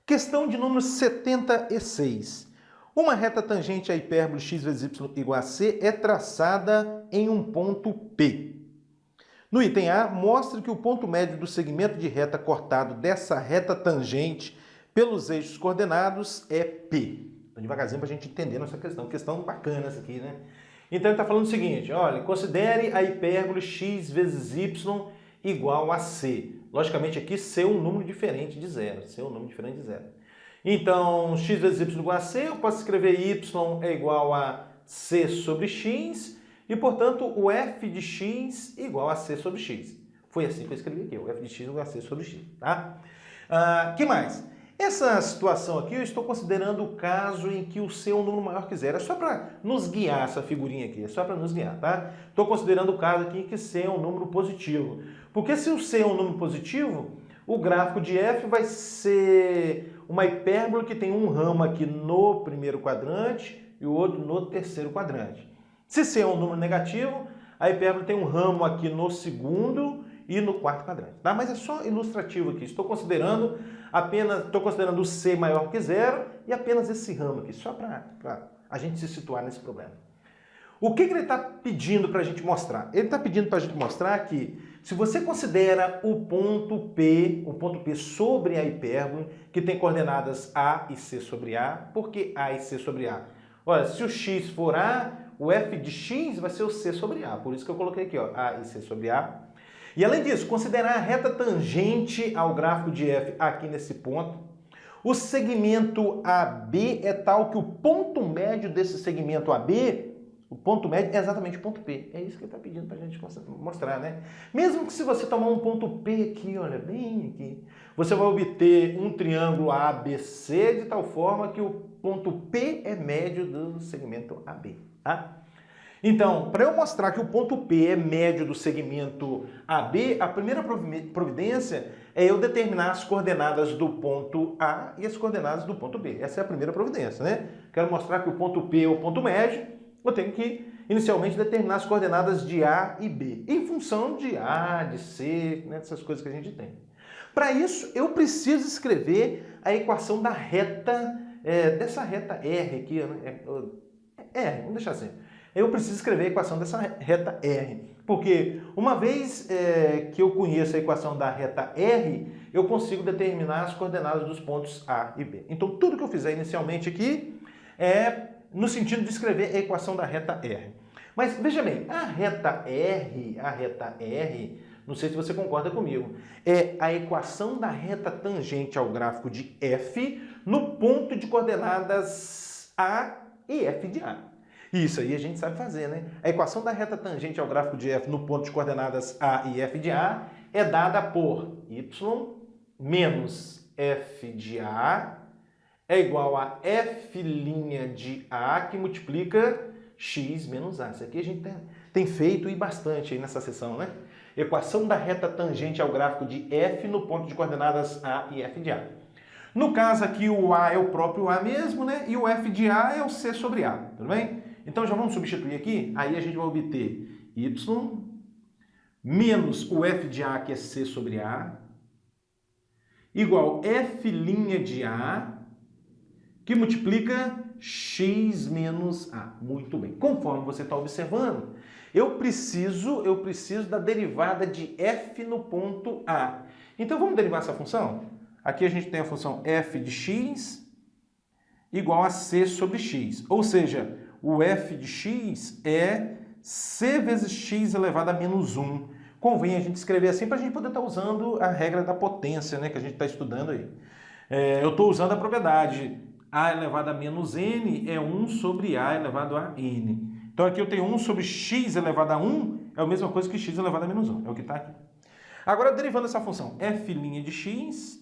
Questão de número 76. Uma reta tangente à hipérbole x vezes y igual a c é traçada em um ponto P. No item A, mostre que o ponto médio do segmento de reta cortado dessa reta tangente pelos eixos coordenados é P. Então, devagarzinho para a gente entender nossa questão. Questão bacana essa aqui, né? Então, ele está falando o seguinte, olha, considere a hipérbole x vezes y igual a c. Logicamente, aqui c é um número diferente de zero. C é um número diferente de zero. Então, x vezes y igual a c, eu posso escrever y é igual a c sobre x, e, portanto, o f de x igual a c sobre x. Foi assim que eu escrevi aqui, o f de x igual a c sobre x, tá? Que mais? Essa situação aqui, eu estou considerando o caso em que o c é um número maior que zero. É só para nos guiar essa figurinha aqui, é só para nos guiar, tá? Estou considerando o caso aqui em que c é um número positivo. Porque se o c é um número positivo, o gráfico de f vai ser uma hipérbole que tem um ramo aqui no primeiro quadrante e o outro no terceiro quadrante. Se c é um número negativo, a hipérbole tem um ramo aqui no segundo e no quarto quadrante, tá? Mas é só ilustrativo aqui. Estou considerando o c maior que zero e apenas esse ramo aqui, só para a gente se situar nesse problema. O que ele está pedindo para a gente mostrar? Ele está pedindo para a gente mostrar que se você considera o ponto P sobre a hipérbole, que tem coordenadas A e C sobre A, por que A e C sobre A? Olha, se o x for A, o f de x vai ser o c sobre A. Por isso que eu coloquei aqui, ó, A e C sobre A. E além disso, considerar a reta tangente ao gráfico de f aqui nesse ponto. O segmento AB é tal que o ponto médio desse segmento AB, o ponto médio é exatamente o ponto P. É isso que ele está pedindo para a gente mostrar, né? Mesmo que se você tomar um ponto P aqui, olha, bem aqui, você vai obter um triângulo ABC de tal forma que o ponto P é médio do segmento AB, tá? Então, para eu mostrar que o ponto P é médio do segmento AB, a primeira providência é eu determinar as coordenadas do ponto A e as coordenadas do ponto B. Essa é a primeira providência, né? Quero mostrar que o ponto P é o ponto médio, eu tenho que inicialmente determinar as coordenadas de A e B, em função de A, de C, né, dessas coisas que a gente tem. Para isso, eu preciso escrever a equação da reta, dessa reta R aqui, né? R, vamos deixar assim. Eu preciso escrever a equação dessa reta R, porque uma vez que eu conheço a equação da reta R, eu consigo determinar as coordenadas dos pontos A e B. Então, tudo que eu fizer inicialmente aqui é no sentido de escrever a equação da reta R. Mas, veja bem, a reta R, não sei se você concorda comigo, é a equação da reta tangente ao gráfico de F no ponto de coordenadas A e F de A. Isso aí a gente sabe fazer, né? A equação da reta tangente ao gráfico de F no ponto de coordenadas A e F de A é dada por y menos F de A é igual a F' de A que multiplica x menos A. Isso aqui a gente tem feito e bastante aí nessa sessão, né? Equação da reta tangente ao gráfico de F no ponto de coordenadas A e F de A. No caso aqui o A é o próprio A mesmo, né? E o F de A é o C sobre A, tudo bem? Então já vamos substituir aqui, aí a gente vai obter y menos o f de A, que é C sobre A, igual f' de A, que multiplica x menos A. Muito bem. Conforme você está observando, eu preciso da derivada de f no ponto A. Então vamos derivar essa função? Aqui a gente tem a função f de x igual a C sobre x, ou seja, o f de x é c vezes x elevado a menos 1. Convém a gente escrever assim para a gente poder estar usando a regra da potência, né, que a gente está estudando aí. Eu estou usando a propriedade a elevado a menos n é 1 sobre a elevado a n. Então aqui eu tenho 1 sobre x elevado a 1, é a mesma coisa que x elevado a menos 1, é o que está aqui. Agora, derivando essa função f' de x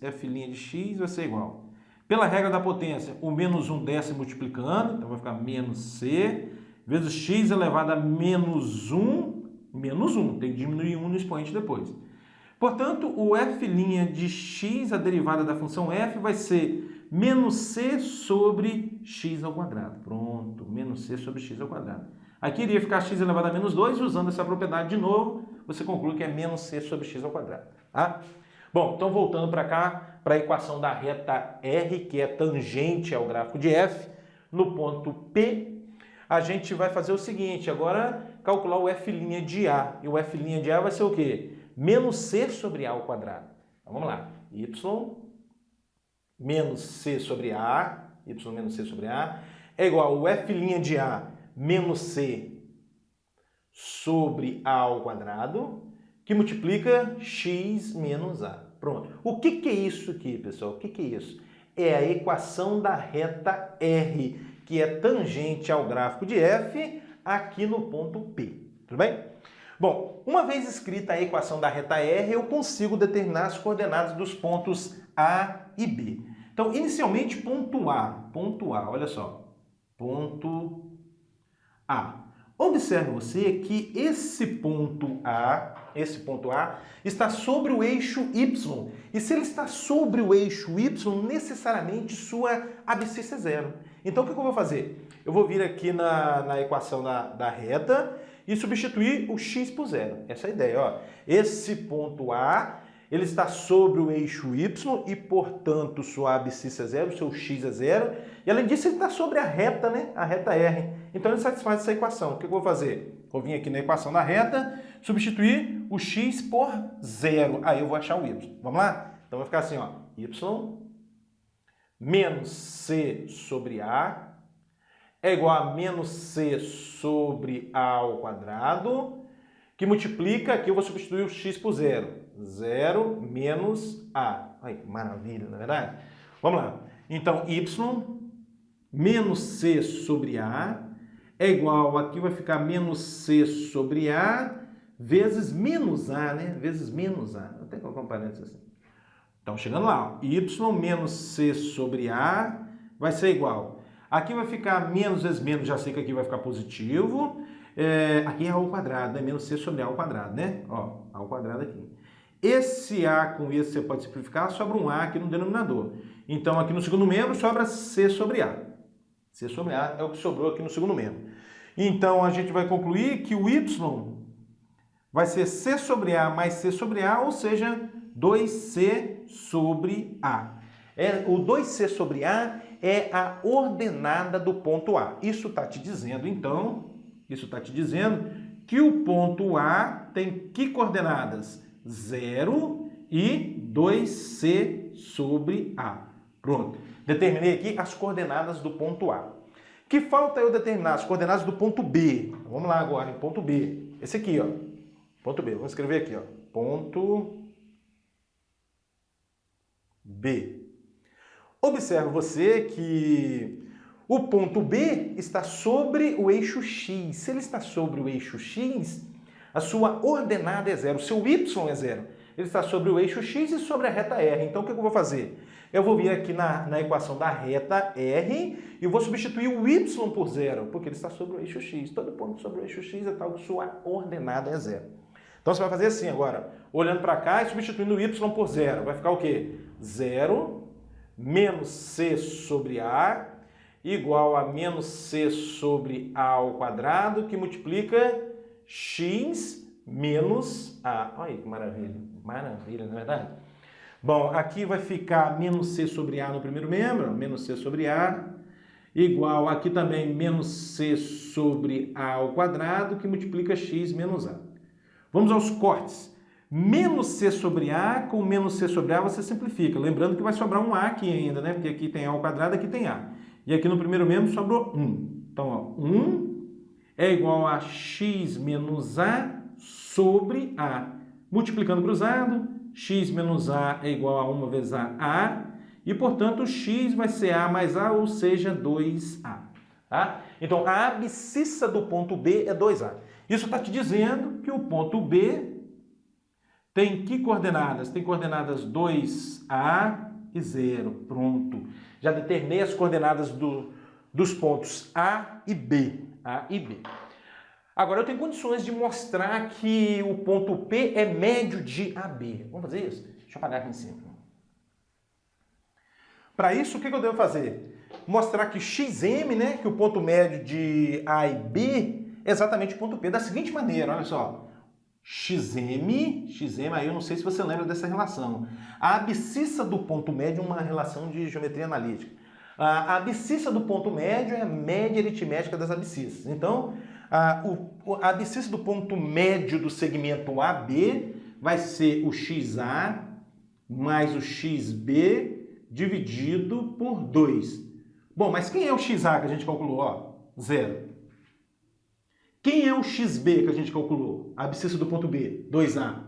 vai ser igual. Pela regra da potência, o menos 1 desce multiplicando, então vai ficar menos c, vezes x elevado a menos 1, tem que diminuir 1 no expoente depois. Portanto, o f' de x, a derivada da função f, vai ser menos c sobre x ao quadrado. Pronto, menos c sobre x ao quadrado. Aqui iria ficar x elevado a menos 2, e usando essa propriedade de novo, você conclui que é menos c sobre x ao quadrado. Tá? Bom, então voltando para cá, para a equação da reta R, que é tangente ao gráfico de F, no ponto P, a gente vai fazer o seguinte, agora calcular o F' de A. E o F' de A vai ser o quê? Menos C sobre A ao quadrado. Então vamos lá. Y menos C sobre A, Y menos C sobre A, é igual ao F' de A menos C sobre A ao quadrado, que multiplica x menos A. Pronto. O que é isso aqui, pessoal? O que é isso? É a equação da reta R, que é tangente ao gráfico de F, aqui no ponto P. Tudo bem? Bom, uma vez escrita a equação da reta R, eu consigo determinar as coordenadas dos pontos A e B. Então, inicialmente, ponto A, olha só, ponto A. Observe você que esse ponto A está sobre o eixo Y. E se ele está sobre o eixo Y, necessariamente sua abscissa é zero. Então, o que eu vou fazer? Eu vou vir aqui na equação da reta e substituir o x por zero. Essa é a ideia, ó. Esse ponto A, ele está sobre o eixo Y e, portanto, sua abscissa é zero, seu x é zero. E, além disso, ele está sobre a reta, né? A reta R. Então, ele satisfaz essa equação. O que eu vou fazer? Vou vir aqui na equação da reta, substituir o x por zero. Aí eu vou achar o y. Vamos lá? Então, vai ficar assim, ó. Y menos c sobre A é igual a menos c sobre A ao quadrado, que multiplica, aqui eu vou substituir o x por zero. 0 menos A. Ai, que maravilha, não é verdade? Vamos lá. Então, y menos c sobre A é igual, aqui vai ficar menos c sobre A vezes menos A, né? Vezes menos A. Vou até colocar um parênteses assim. Então, chegando lá, ó. Y menos c sobre A vai ser igual. Aqui vai ficar menos vezes menos, já sei que aqui vai ficar positivo. Aqui é A ao quadrado, né? Menos c sobre A ao quadrado, né? Ó, A ao quadrado aqui. Esse A com esse você pode simplificar, sobra um A aqui no denominador. Então, aqui no segundo membro sobra C sobre A. C sobre A é o que sobrou aqui no segundo membro. Então, a gente vai concluir que o Y vai ser C sobre A mais C sobre A, ou seja, 2C sobre A. O 2C sobre A é a ordenada do ponto A. Isso está te dizendo, então, que o ponto A tem que coordenadas? 0 e 2C sobre A. Pronto. Determinei aqui as coordenadas do ponto A. Que falta eu determinar as coordenadas do ponto B? Vamos lá agora, em ponto B. Esse aqui, ó. Ponto B. Vamos escrever aqui, ó. Ponto B. Observe você que o ponto B está sobre o eixo X. Se ele está sobre o eixo X, a sua ordenada é zero, o seu Y é zero. Ele está sobre o eixo X e sobre a reta R. Então, o que eu vou fazer? Eu vou vir aqui na equação da reta R e vou substituir o Y por zero, porque ele está sobre o eixo X. Todo ponto sobre o eixo X é tal que sua ordenada é zero. Então, você vai fazer assim agora, olhando para cá e substituindo o Y por zero. Vai ficar o quê? 0 menos C sobre A igual a menos C sobre A ao quadrado, que multiplica x menos A. Olha que maravilha. Maravilha, não é verdade? Bom, aqui vai ficar menos C sobre A no primeiro membro, menos C sobre A, igual aqui também menos C sobre A ao quadrado, que multiplica x menos A. Vamos aos cortes. Menos C sobre A com menos C sobre A você simplifica. Lembrando que vai sobrar um A aqui ainda, né? Porque aqui tem A ao quadrado, aqui tem A. E aqui no primeiro membro sobrou 1. Então, ó, 1 é igual a x menos A sobre A. Multiplicando cruzado, x menos A é igual a 1 vezes A. E, portanto, x vai ser A mais A, ou seja, 2A. Tá? Então, a abscissa do ponto B é 2A. Isso está te dizendo que o ponto B tem que coordenadas? Tem coordenadas 2A e 0. Pronto. Já determinei as coordenadas dos pontos A e B. A e B. Agora, eu tenho condições de mostrar que o ponto P é médio de AB. Vamos fazer isso? Deixa eu apagar aqui em cima. Para isso, o que eu devo fazer? Mostrar que XM, né, que o ponto médio de A e B, é exatamente o ponto P. Da seguinte maneira, olha só. xm, aí eu não sei se você lembra dessa relação. A abscissa do ponto médio é uma relação de geometria analítica. A abscissa do ponto médio é a média aritmética das abscissas. Então, a abscissa do ponto médio do segmento AB vai ser o XA mais o XB dividido por 2. Bom, mas quem é o XA que a gente calculou? Ó, 0. Quem é o XB que a gente calculou? A abscissa do ponto B, 2A.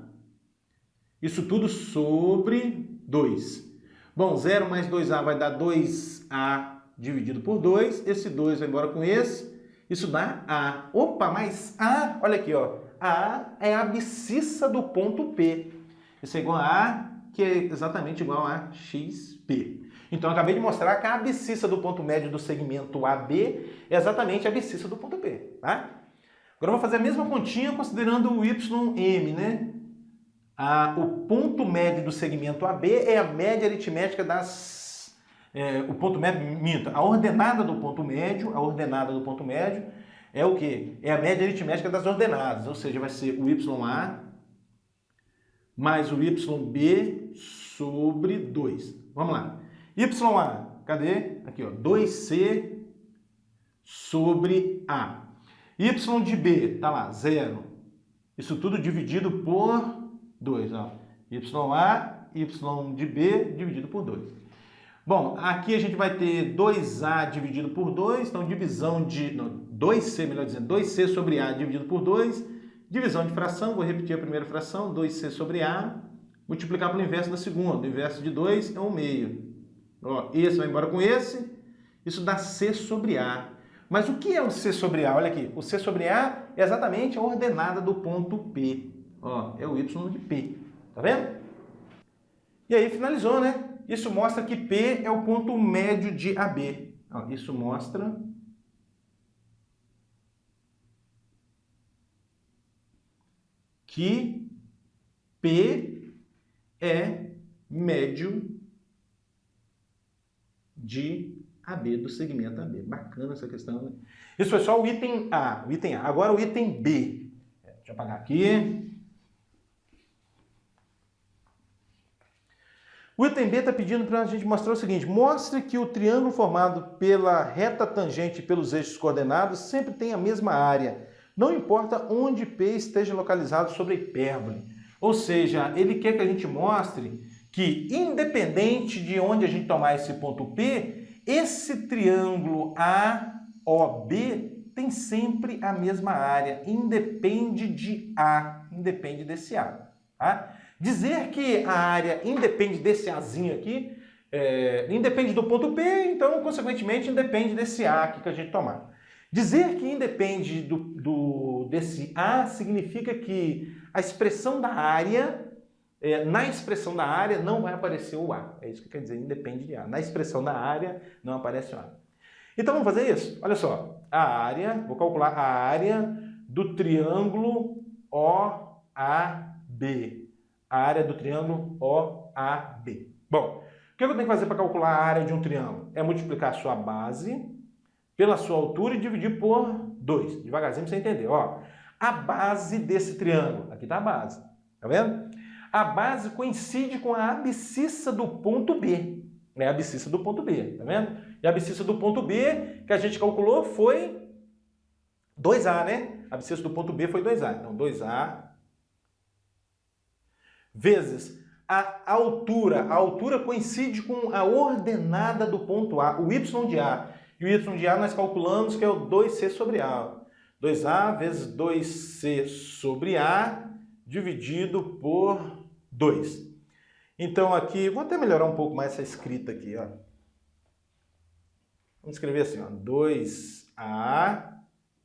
Isso tudo sobre 2. Bom, 0 mais 2A vai dar 2A dividido por 2. Esse 2 vai embora com esse. Isso dá A. Opa, mas A, olha aqui, ó. A é a abscissa do ponto P. Isso é igual a A, que é exatamente igual a XP. Então, eu acabei de mostrar que a abscissa do ponto médio do segmento AB é exatamente a abscissa do ponto P, tá? Agora, eu vou fazer a mesma continha considerando o YM, né? O ponto médio do segmento AB é a média aritmética das... o ponto médio, minto, a ordenada do ponto médio é o quê? É a média aritmética das ordenadas, ou seja, vai ser o YA mais o YB sobre 2. Vamos lá. YA, cadê? Aqui, ó, 2C sobre A. Y de B, tá lá, 0. Isso tudo dividido por 2, ó. YA, Y de B dividido por 2. Bom, aqui a gente vai ter 2A dividido por 2, então divisão de... Não, 2C, melhor dizendo, 2C sobre A dividido por 2, divisão de fração, vou repetir a primeira fração, 2C sobre A, multiplicar pelo inverso da segunda, o inverso de 2 é 1/2. Ó, esse vai embora com esse, isso dá C sobre A. Mas o que é o C sobre A? Olha aqui, o C sobre A é exatamente a ordenada do ponto P. Ó, é o Y de P, tá vendo? E aí finalizou, né? Isso mostra que P é o ponto médio de AB. Ó, isso mostra que P é médio de AB, do segmento AB. Bacana essa questão, né? Isso foi só o item A. Agora o item B. Deixa eu apagar aqui. O item B está pedindo para a gente mostrar o seguinte: mostre que o triângulo formado pela reta tangente e pelos eixos coordenados sempre tem a mesma área. Não importa onde P esteja localizado sobre a hipérbole. Ou seja, ele quer que a gente mostre que, independente de onde a gente tomar esse ponto P, esse triângulo AOB tem sempre a mesma área, independe de A, independe desse A. Tá? Dizer que a área independe desse Azinho aqui, independe do ponto P, então, consequentemente, independe desse A aqui que a gente tomar. Dizer que independe desse A significa que a expressão da área, na expressão da área não vai aparecer o A. É isso que quer dizer, independe de A. Na expressão da área não aparece o A. Então vamos fazer isso? Olha só, vou calcular a área do triângulo OAB. A área do triângulo OAB. Bom, o que eu tenho que fazer para calcular a área de um triângulo? É multiplicar a sua base pela sua altura e dividir por 2. Devagarzinho para você entender. Ó, a base desse triângulo, aqui está a base, tá vendo? A base coincide com a abscissa do ponto B. É a abscissa do ponto B, tá vendo? E a abscissa do ponto B que a gente calculou foi 2A, né? A abscissa do ponto B foi 2A. Então, 2A vezes a altura. A altura coincide com a ordenada do ponto A, o Y de A. E o Y de A nós calculamos que é o 2C sobre A. 2A vezes 2C sobre A dividido por 2. Então aqui, vou até melhorar um pouco mais essa escrita aqui, ó. Vamos escrever assim, ó,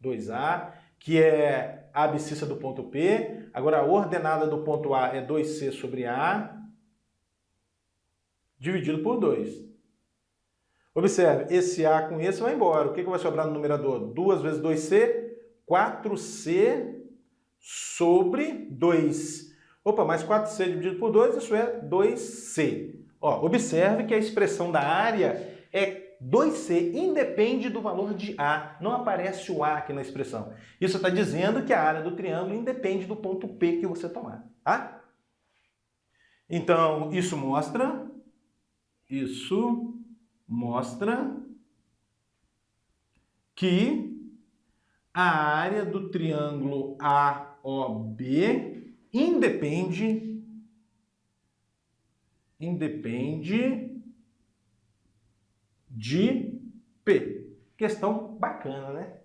2A, que é a abscissa do ponto P. Agora a ordenada do ponto A é 2C sobre A dividido por 2. Observe, esse A com esse vai embora. O que vai sobrar no numerador? 2 vezes 2C, 4C sobre 2. Opa, mais 4C dividido por 2, isso é 2C. Ó, observe que a expressão da área é 2C, independe do valor de A, não aparece o A aqui na expressão. Isso está dizendo que a área do triângulo independe do ponto P que você tomar, tá? Então, isso mostra que a área do triângulo AOB independe de P. Questão bacana, né?